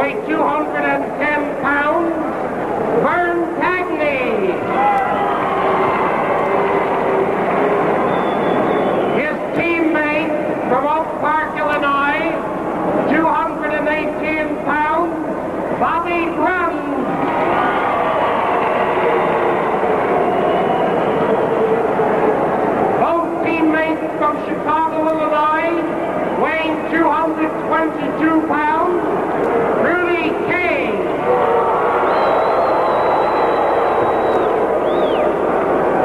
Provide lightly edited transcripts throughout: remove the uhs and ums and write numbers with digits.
weigh 210 pounds, Verne Gagne. His teammate from Oak Park, Illinois, 218 pounds, Bruns. Both teammates from Chicago, Illinois, weighing 222 pounds, Rudy.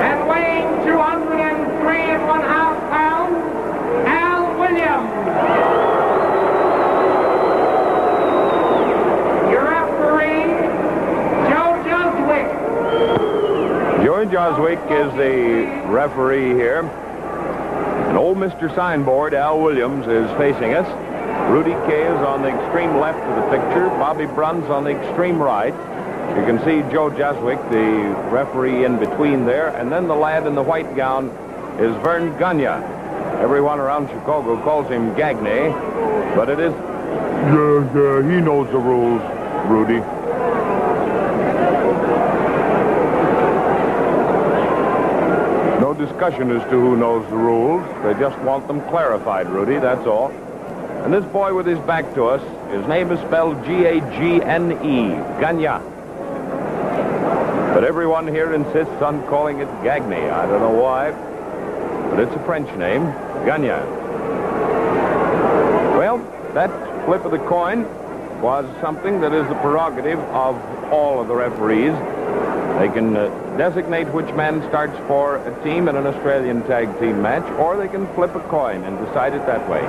And weighing 203 1/2 pounds, Al Williams. Your referee, Joe Joswick. Joe Joswick is the referee here. And old Mr. Signboard, Al Williams, is facing us. Rudy K is on the extreme left of the picture. Bobby Bruns on the extreme right. You can see Joe Joswick, the referee, in between there. And then the lad in the white gown is Verne Gagne. Everyone around Chicago calls him Gagne, but it is... he knows the rules, Rudy. No discussion as to who knows the rules. They just want them clarified, Rudy, that's all. And this boy with his back to us, his name is spelled G-A-G-N-E, Gagne. But everyone here insists on calling it Gagne. I don't know why, but it's a French name, Gagne. Well, that flip of the coin was something that is the prerogative of all of the referees. They can designate which man starts for a team in an Australian tag team match, or they can flip a coin and decide it that way.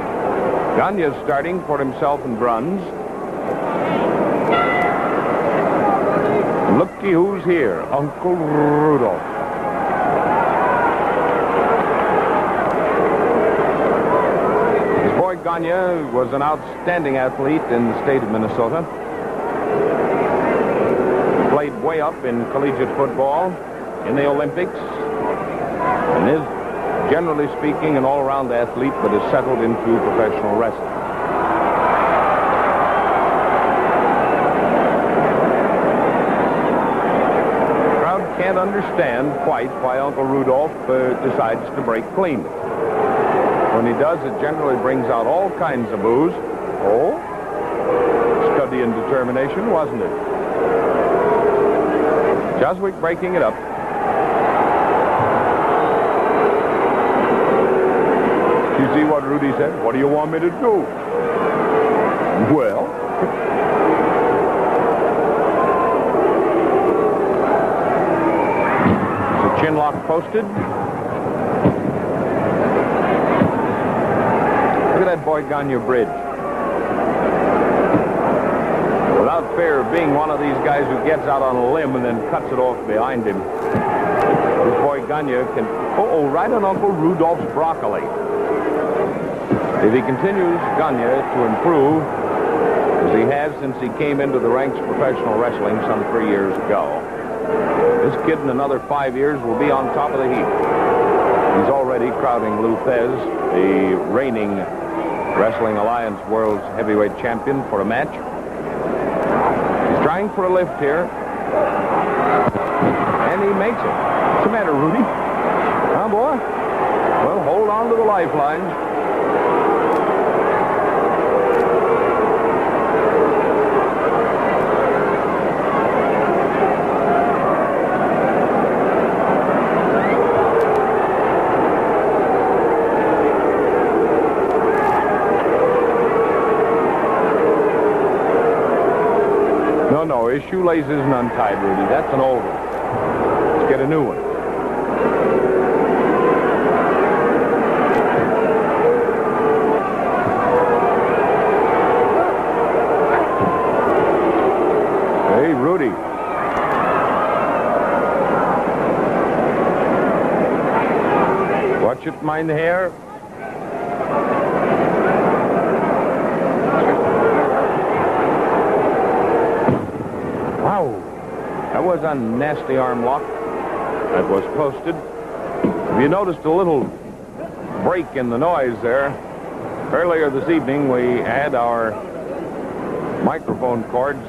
Gagne is starting for himself and Bruns. Looky who's here, Uncle Rudolph. His boy Gagne was an outstanding athlete in the state of Minnesota. Played way up in collegiate football, in the Olympics, and is, generally speaking, an all-around athlete, but is settled into professional wrestling. The crowd can't understand quite why Uncle Rudolph decides to break clean. When he does, it generally brings out all kinds of boos. Oh, study and determination, wasn't it? Joswick breaking it up. You see what Rudy said? What do you want me to do? Well, is the chin lock posted? Look at that boy Gagne bridge. Without fear of being one of these guys who gets out on a limb and then cuts it off behind him. This boy Gagne can... Oh, right on Uncle Rudolph's broccoli. If he continues, Gagne, to improve, as he has since he came into the ranks of professional wrestling some 3 years ago, this kid in another 5 years will be on top of the heap. He's already crowding Lou Thez, the reigning Wrestling Alliance World's Heavyweight Champion, for a match. He's trying for a lift here, and he makes it. What's the matter, Rudy? Huh, boy? Well, hold on to the lifelines. No, his shoelace isn't untied, Rudy. That's an old one. Let's get a new one. Hey, Rudy. Watch it, mein Herr. That was a nasty arm lock that was posted. If you noticed a little break in the noise there, earlier this evening we had our Microphone cords,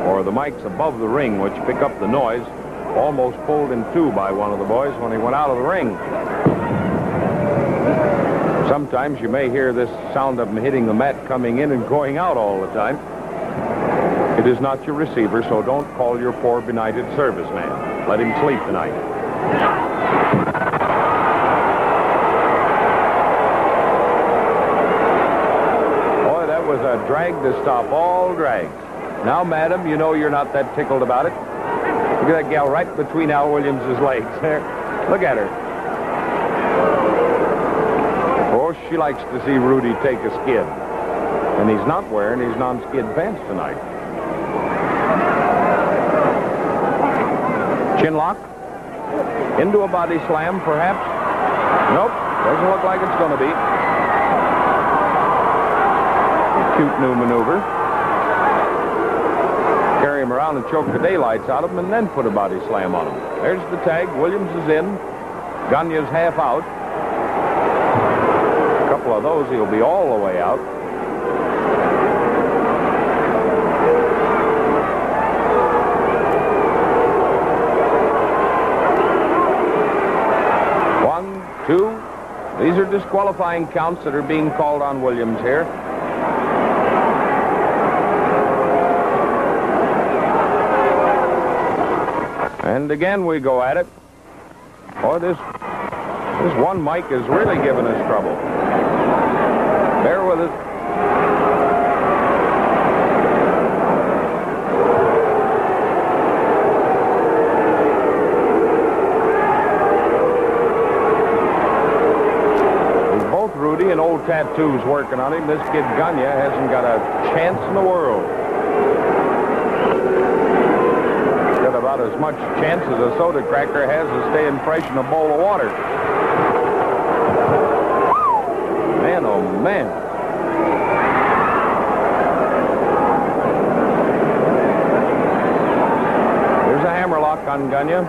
or the mics above the ring, which pick up the noise, almost pulled in two by one of the boys when he went out of the ring. Sometimes you may hear this sound of him hitting the mat coming in and going out all the time. It is not your receiver, so don't call your poor benighted serviceman. Let him sleep tonight. Boy, that was a drag to stop all drags. Now, madam, you know you're not that tickled about it. Look at that gal right between Al Williams' legs there. Look at her. Oh, she likes to see Rudy take a skid. And he's not wearing his non-skid pants tonight. Chin lock. Into a body slam, perhaps. Nope. Doesn't look like it's going to be. A cute new maneuver. Carry him around and choke the daylights out of him and then put a body slam on him. There's the tag. Williams is in. Gagne's half out. A couple of those, he'll be all the way out. Two. These are disqualifying counts that are being called on Williams here. And again we go at it. Boy, this one mic is really giving us trouble. Bear with it. Rudy and old Tattoo's working on him. This kid Gagne hasn't got a chance in the world. Got about as much chance as a soda cracker has of staying fresh in a bowl of water. Man, oh man. There's a hammerlock on Gagne.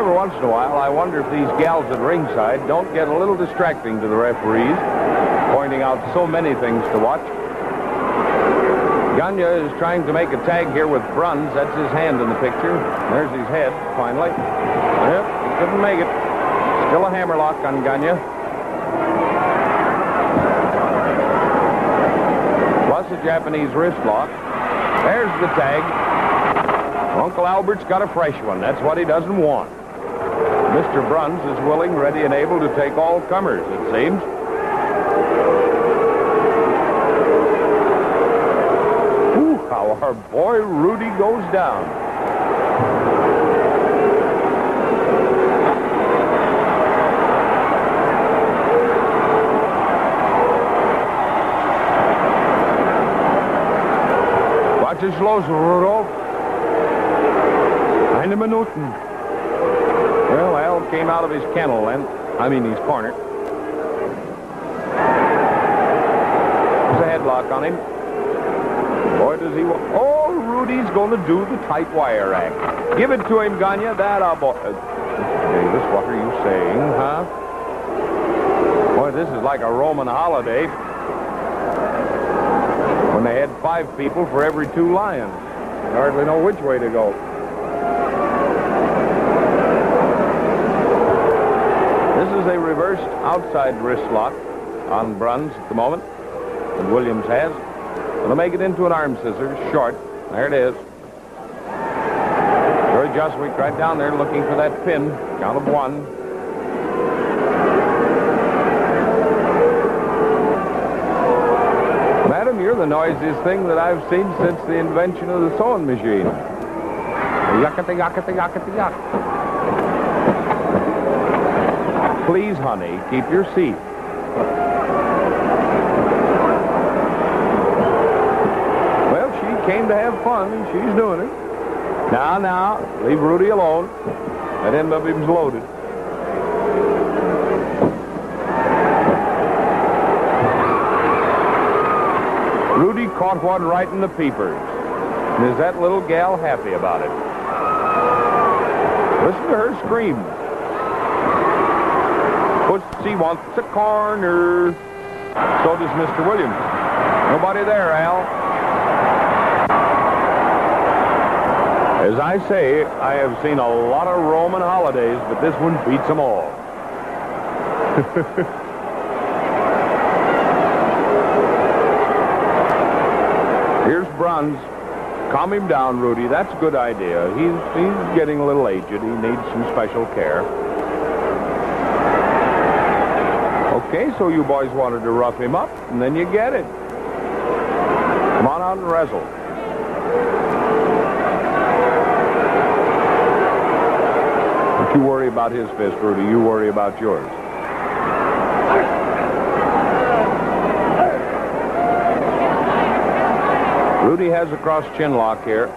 Once in a while, I wonder if these gals at ringside don't get a little distracting to the referees, pointing out so many things to watch. Gagne is trying to make a tag here with Bruns. That's his hand in the picture. There's his head, finally. Yep, he couldn't make it. Still a hammerlock on Gagne. Plus a Japanese wrist lock. There's the tag. Uncle Albert's got a fresh one. That's what he doesn't want. Mr. Bruns is willing, ready, and able to take all comers, it seems. Ooh, how our boy Rudy goes down. Watch his los, Rudolph. 9 Minuten. Well, Al came out of his kennel then. I mean, his corner. There's a headlock on him. Boy, does he want... Oh, Rudy's going to do the tight wire act. Give it to him, Gagne. That, boy. Davis, what are you saying, huh? Boy, this is like a Roman holiday. When they had 5 people for every 2 lions. You hardly know which way to go. This is a reversed outside wrist lock on Bruns at the moment that Williams has. Going to make it into an arm scissors, short. There it is. Joey Joswick right down there looking for that pin. Count of 1. Madam, you're the noisiest thing that I've seen since the invention of the sewing machine. Yuckity, yuckity, yuckity, yuck. Please, honey, keep your seat. Well, she came to have fun, and she's doing it. Now, leave Rudy alone. That end of him's loaded. Rudy caught one right in the peepers. And is that little gal happy about it? Listen to her scream. Pussy wants a corner. So does Mr. Williams. Nobody there, Al. As I say, I have seen a lot of Roman holidays, but this one beats them all. Here's Bruns. Calm him down, Rudy. That's a good idea. He's getting a little aged. He needs some special care. Okay, so you boys wanted to rough him up, and then you get it. Come on out and wrestle. Don't you worry about his fist, Rudy. You worry about yours. Rudy has a cross chin lock here.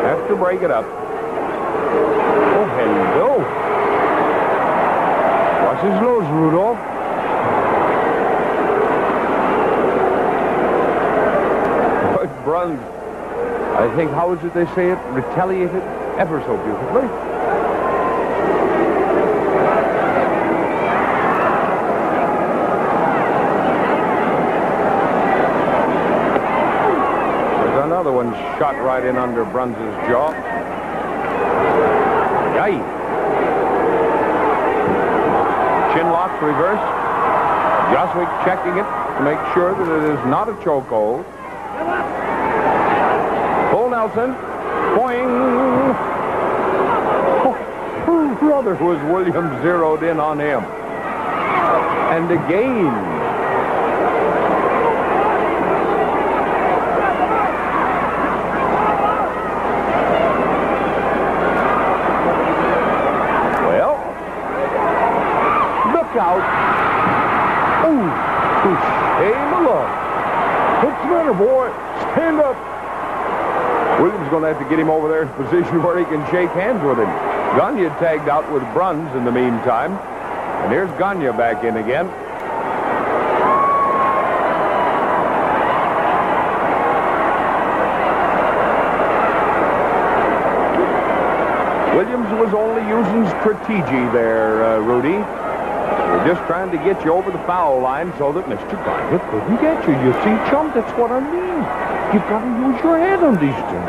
Have to break it up. Oh, hello. Watch his nose, Rudolph. But Bruns, I think, how is it they say it? Retaliated ever so beautifully. Another one shot right in under Bruns's jaw. Yay! Chin lock reverse. Joswick checking it to make sure that it is not a chokehold. Full Nelson. Boing! Oh, brother, was Williams zeroed in on him. And again. Out. Oh, shame of luck. What's the matter, boy? Stand up. Williams going to have to get him over there in a position where he can shake hands with him. Gagne tagged out with Bruns in the meantime. And here's Gagne back in again. Williams was only using strategy there, Rudy. We're just trying to get you over the foul line so that Mr. Gagne couldn't get you. You see, chum, that's what I mean. You've got to use your head on these things.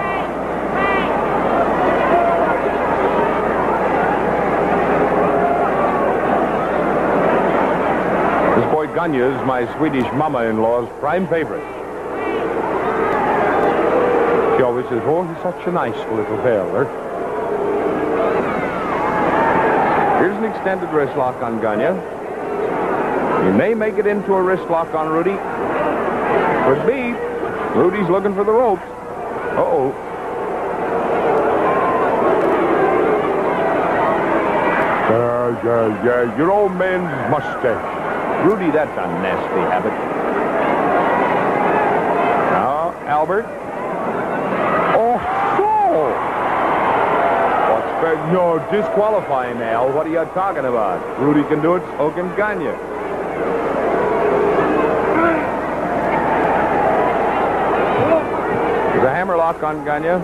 This boy Gagne is my Swedish mama-in-law's prime favorite. She always says, oh, he's such a nice little feller. Here's an extended wrist lock on Gagne. He may make it into a wrist lock on Rudy. Could be. Rudy's looking for the ropes. Uh-oh. Yeah, your old man's mustache. Rudy, that's a nasty habit. Now, Albert. Oh, no, disqualifying, Al. What are you talking about? Rudy can do it, so can Gagne. There's a hammerlock on Gagne.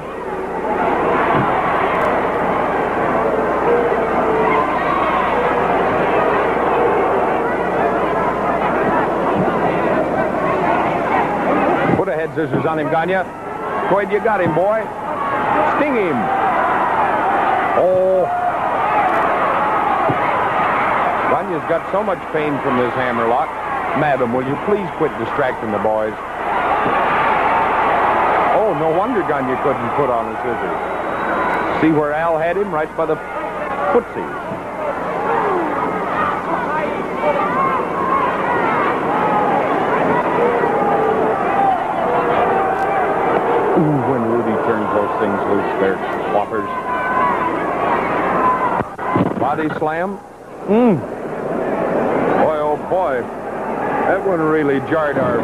Put a head scissors on him, Gagne. Go ahead, you got him, boy. Sting him. Oh. Gagne's got so much pain from this hammerlock. Madam, will you please quit distracting the boys? Oh, no wonder Gagne couldn't put on the scissors. See where Al had him? Right by the footsies. Ooh, when Rudy turns those things loose, they're whoppers. Body slam. Boy, oh boy. That one really jarred our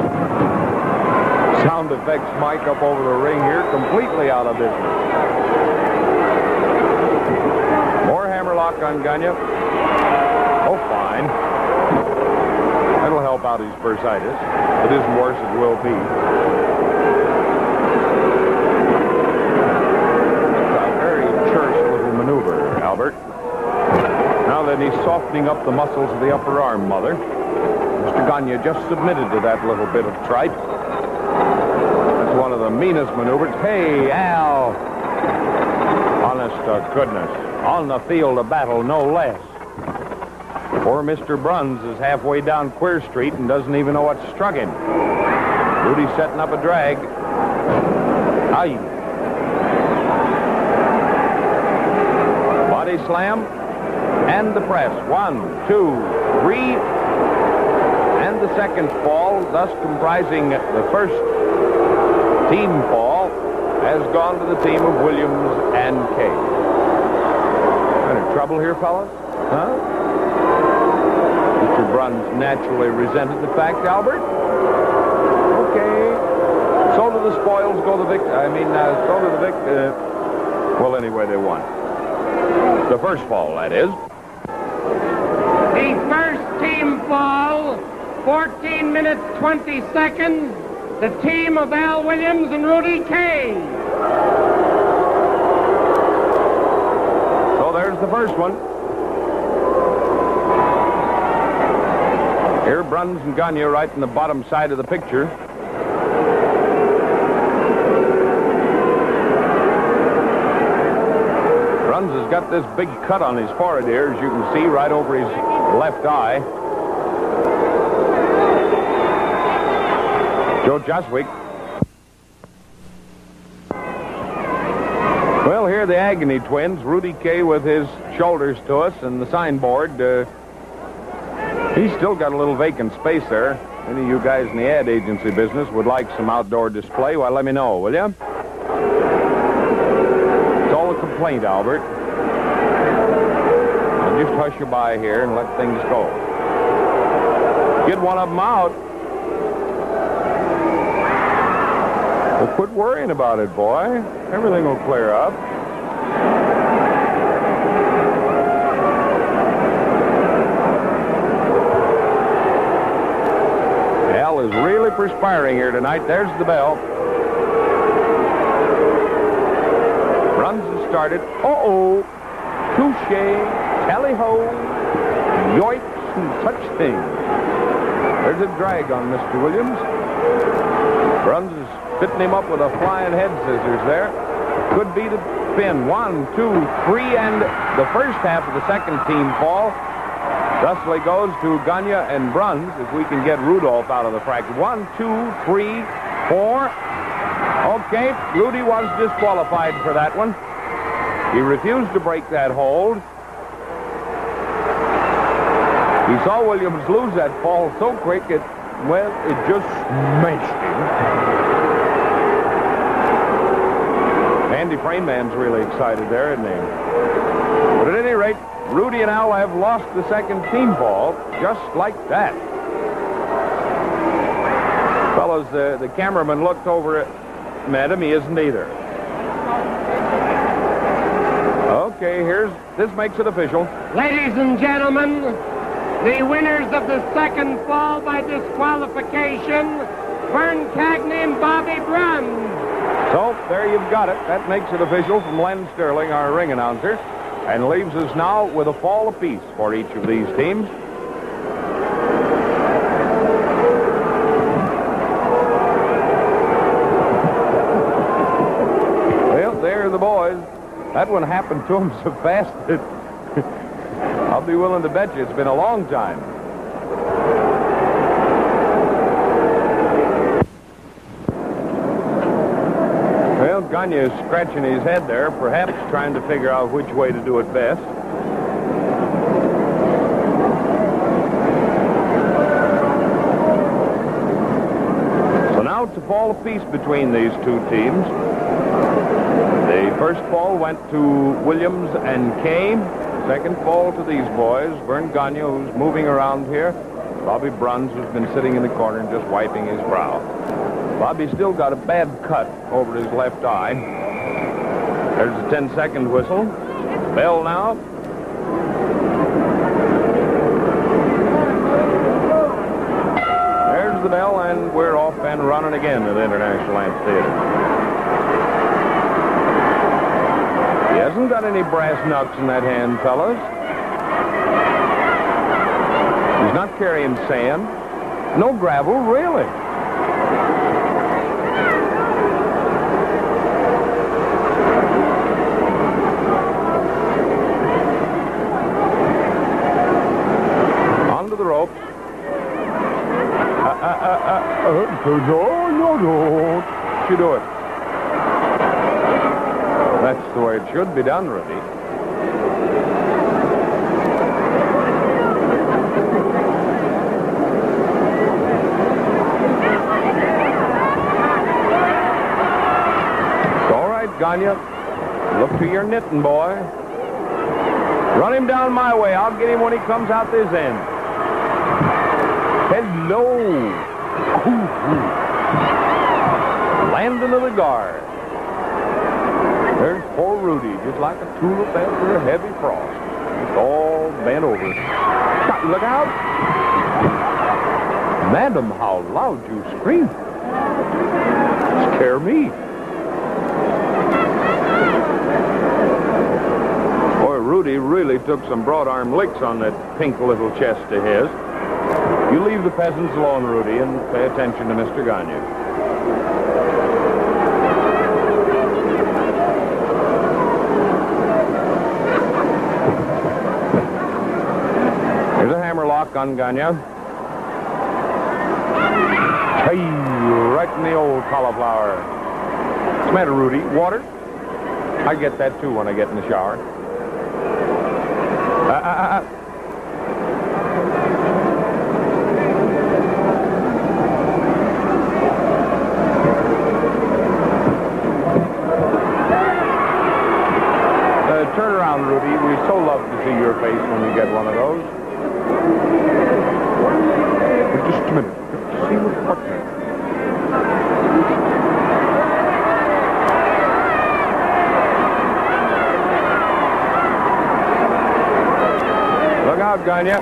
sound effects mic up over the ring here. Completely out of business. More hammerlock on Gagne. Oh, fine. That'll help about his bursitis. If it isn't worse, it will be. It's a very terse little maneuver, Albert. Now that he's softening up the muscles of the upper arm, Mother, Mr. Gagne just submitted to that little bit of tripe. That's one of the meanest maneuvers. Hey, Al! Honest to goodness. On the field of battle, no less. Poor Mr. Bruns is halfway down Queer Street and doesn't even know what struck him. Rudy's setting up a drag. Aye. Body slam. And the press. 1, 2, 3. And the second fall, thus comprising the first team fall, has gone to the team of Williams and Kay. Any trouble here, fellas? Huh? Mr. Bruns naturally resented the fact, Albert. Okay. So do the spoils go the victor. So do the victor. Well, anyway, they won. The first fall, that is. The first team fall, 14 minutes, 20 seconds. The team of Al Williams and Rudy Kay. So there's the first one. Here, Bruns and Gagne right in the bottom side of the picture. Bruns has got this big cut on his forehead here, as you can see, right over his left eye. Joe Joswick. Well, here are the Gagne twins. Rudy Kay with his shoulders to us and the signboard. He's still got a little vacant space there. Any of you guys in the ad agency business would like some outdoor display, well, let me know, will you? It's all a complaint, Albert. I'll just hush you by here and let things go. Get one of them out. Well, quit worrying about it, boy. Everything will clear up. Al is really perspiring here tonight. There's the bell. Bruns has started. Uh-oh. Touche. Tally-ho. Yoicks and such things. There's a drag on Mr. Williams. Bruns is fitting him up with a flying head scissors there. Could be the pin. 1, 2, 3, and the first half of the second team fall. Thusly goes to Gagne and Bruns, if we can get Rudolph out of the fracture. 1, 2, 3, 4. Okay, Rudy was disqualified for that one. He refused to break that hold. He saw Williams lose that fall so quick, it just smashed him. Andy Frameman's really excited there, isn't he? But at any rate, Rudy and Al have lost the second team ball just like that. Fellas, the cameraman looked over at him. He isn't either. Okay, this makes it official. Ladies and gentlemen, the winners of the second fall by disqualification, Verne Gagne and Bobby Bruns. So, there you've got it. That makes it official from Len Sterling, our ring announcer, and leaves us now with a fall apiece for each of these teams. Well, there are the boys. That one happened to them so fast that I'll be willing to bet you it's been a long time. Well, Gagne is scratching his head there, perhaps trying to figure out which way to do it best. So now to fall apiece between these two teams. The first fall went to Williams and Kay. Second fall to these boys. Verne Gagne, who's moving around here. Bobby Bruns, who's been sitting in the corner and just wiping his brow. Bobby's still got a bad cut over his left eye. There's a 10-second whistle. Bell now. bell, and we're off and running again at International Amphitheater. He hasn't got any brass knucks in that hand, fellas. He's not carrying sand. No gravel, really. Onto the ropes. No. You do it. That's the way it should be done, Rudy. All right, Gagne. Look to your knitting, boy. Run him down my way. I'll get him when he comes out this end. Hello. Landing of the guard. There's poor Rudy, just like a tulip after a heavy frost. It's all bent over. Look out! Madam, how loud you scream. Scare me. Boy, Rudy really took some broad arm licks on that pink little chest of his. You leave the peasants alone, Rudy, and pay attention to Mr. Gagne. Here's a hammerlock on Gagne. Hey, right in the old cauliflower. What's the matter, Rudy? Water? I get that, too, when I get in the shower. Turn around, Rudy. We so love to see your face when we get one of those. Just a minute. See what's happening. Look out, Gagne.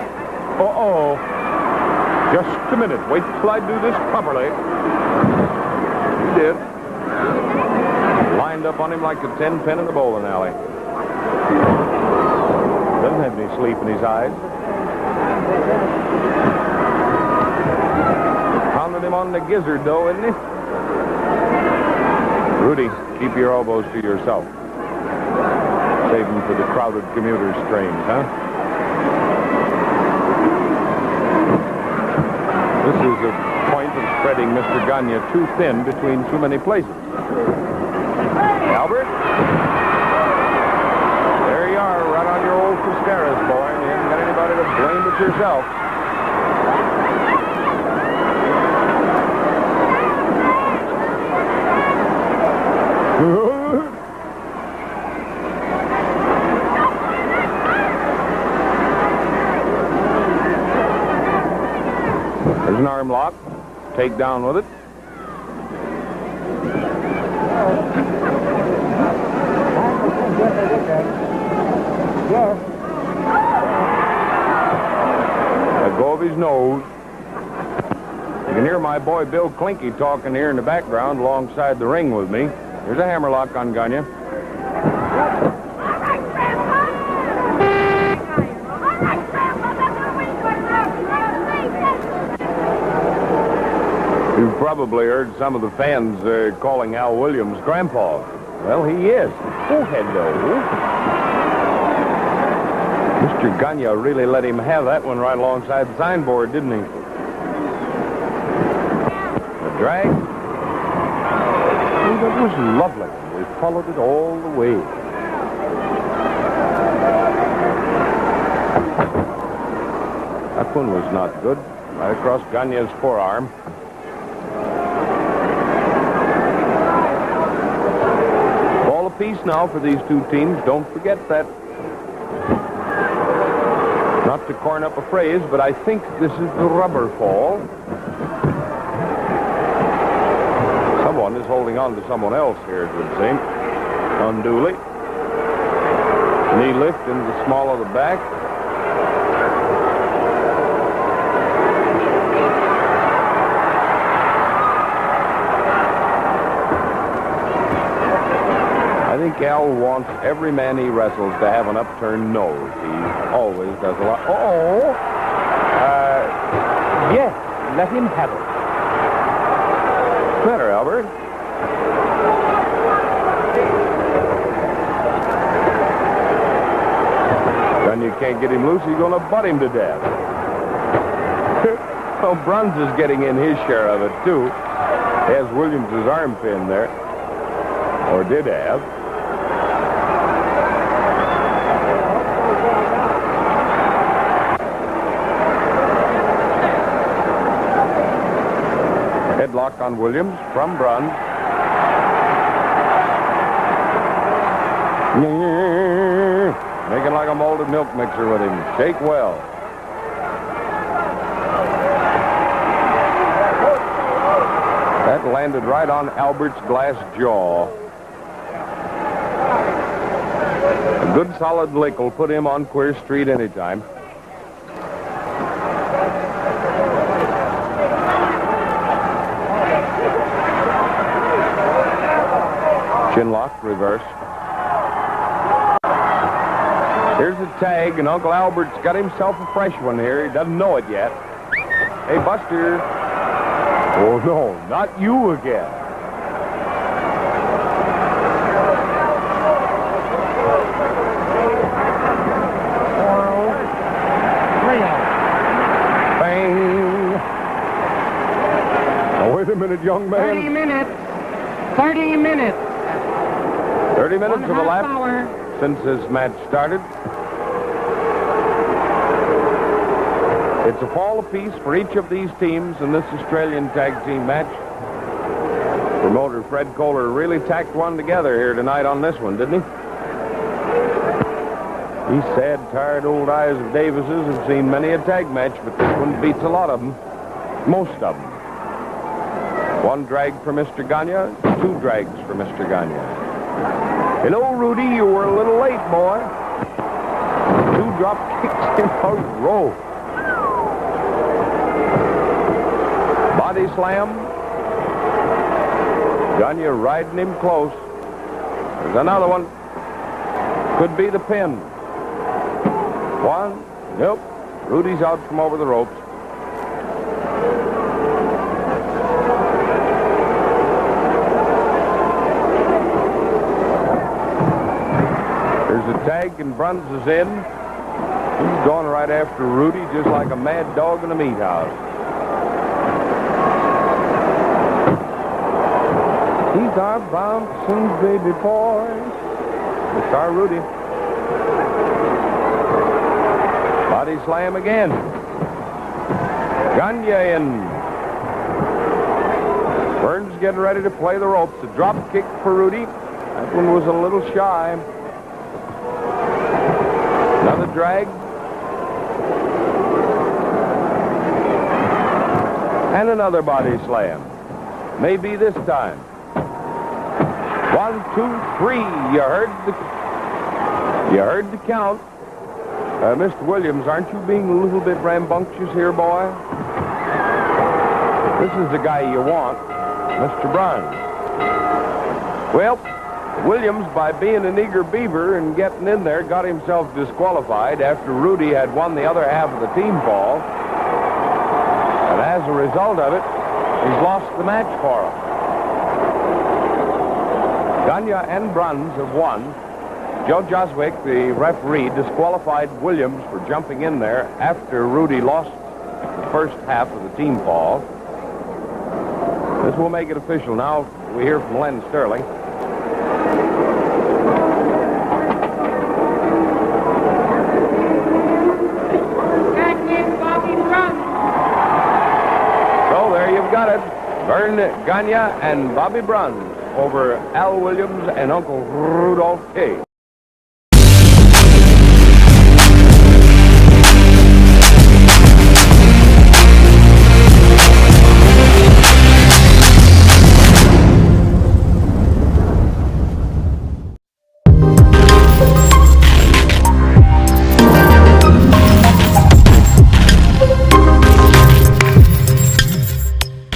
Uh-oh. Just a minute. Wait till I do this properly. You did. Lined up on him like a 10-pin in the bowling alley. Doesn't have any sleep in his eyes. Pounded him on the gizzard, though, isn't he? Rudy, keep your elbows to yourself. Save them for the crowded commuters' trains, huh? This is a point of spreading Mr. Gagne too thin between too many places. Albert? There you are, right on your old Cascaras, boy. You haven't got anybody to blame but yourself. There's an arm lock. Take down with it. Let go of his nose. You can hear my boy Bill Clinky talking here in the background alongside the ring with me. There's a hammerlock on Gagne. You've probably heard some of the fans calling Al Williams Grandpa. Well, he is. Oh, hello. Mr. Gagne really let him have that one right alongside the signboard, didn't he? The drag. Oh, that was lovely. We followed it all the way. That one was not good. Right across Gagne's forearm. Ball apiece now for these two teams. Don't forget that. Not to corn up a phrase, but I think this is the rubber fall. Someone is holding on to someone else here, it would seem. Unduly. Knee lift into the small of the back. think Al wants every man he wrestles to have an upturned nose. He always does a lot. Yes, let him have it. Better, Albert. Gagne can't get him loose. He's going to butt him to death. Well, Bruns is getting in his share of it, too. He has Williams' arm pinned there. Or did have. Headlock on Williams from Bruns. Making like a molded milk mixer with him. Shake well. That landed right on Albert's glass jaw. A good solid lick will put him on Queer Street anytime. Chin lock, reverse. Here's the tag, and Uncle Albert's got himself a fresh one here. He doesn't know it yet. Hey, Buster. Oh, no, not you again. Bang. Now, wait a minute, young man. 30 minutes. 30 minutes. 30 minutes of a lap hour. since this match started. It's a fall apiece for each of these teams in this Australian tag team match. Promoter Fred Kohler really tacked one together here tonight on this one, didn't he? These sad, tired old eyes of Davis's have seen many a tag match, but this one beats a lot of them. Most of them. One drag for Mr. Gagne, two drags for Mr. Gagne. Hello, Rudy, you were a little late, boy. Two drop kicks in a row. Body slam. Gagne riding him close. There's another one. Could be the pin. One. Nope. Rudy's out from over the ropes. There's a tag, and Bruns is in. He's going right after Rudy just like a mad dog in a meat house. These are bouncing baby boys. It's our Rudy. Body slam again. Gagne in. Verne's getting ready to play the ropes. A drop kick for Rudy. That one was a little shy. Another drag. And another body slam. Maybe this time. 1, 2, 3. You heard the count. Mr. Williams, aren't you being a little bit rambunctious here, boy? This is the guy you want, Mr. Bruns. Well, Williams, by being an eager beaver and getting in there, got himself disqualified after Rudy had won the other half of the team fall. And as a result of it, he's lost the match for him. Gagne and Bruns have won. Joe Joswick, the referee, disqualified Williams for jumping in there after Rudy lost the first half of the team fall. This will make it official now. We hear from Len Sterling. So there you've got it. Verne Gagne and Bobby Bruns over Al Williams and Uncle Rudolph K.